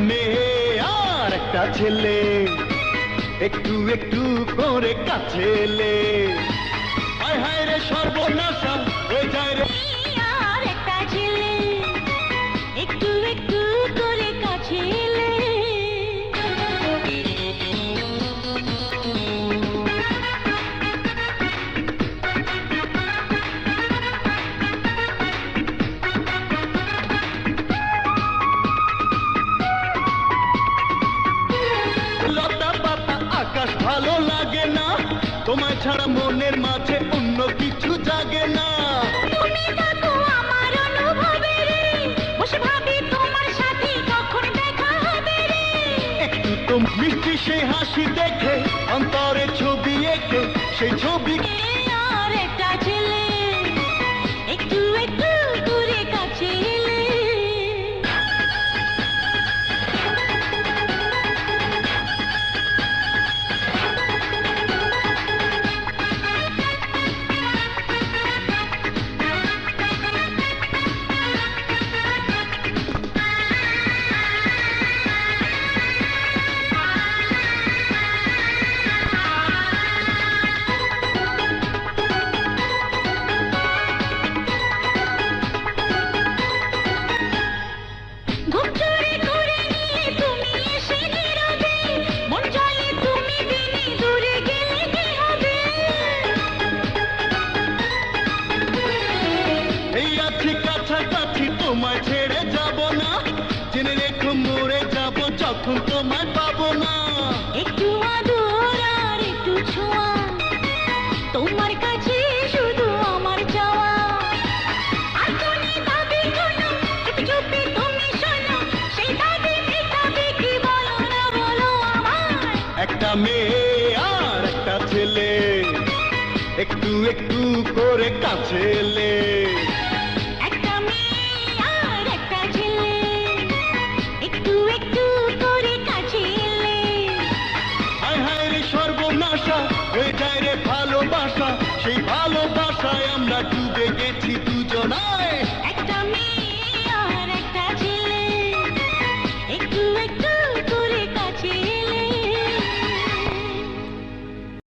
মেয়ে আর একটা ছেলে, একটু একটু করে কাছে এলে হায় হায় রে সর্বনাশা হয়ে যায় রে। আর একটা ছেলে একটু একটু করে কাছে এলে লতা পাতা আকাশ ভালো লাগে না, তোমায় ছাড়া মনের মাঝে অন্য কিছু জাগে না। তুমি থাকো আমার অনুভবে রে, বসে ভাবি তোমার সাথে কখন দেখা হবে রে। একটু তো মিষ্টি সেই হাসি দেখে অন্তরে ছবি এঁকে সেই ছবি। আর একটা ছেলে একটু একটু করে কাছে এলে ঘুম চুরি করে নিয়ে তুমি এসে নীরবে, মন চাইলে তুমি বিনে দূরে গেলে কি হবে? এই আছি কাছাকাছি তোমায় ছেড়ে যাব না, জেনে রেখো মরে যাব যখন তোমায় পাবো না। একটু আদর আর একটু ছোঁয়া, তোমার কাছে শুধু আমার চাওয়া। আর কোনে দাবি কোনো চুপি চুপি তুমি শোনো, সেই দাবি মেটাবে কি বলো না বলো আমায়। একটা মেয়ে আর একটা ছেলে, একটু একটু করে কাছে এলে একটা মেয়ে আর একটা ছেলে একটু একটু করে কাছে এলে হায় হায় রে সর্বনাশা হয়ে যায় রে ভালোবাসা, সেই ভালোবাসায় আমরা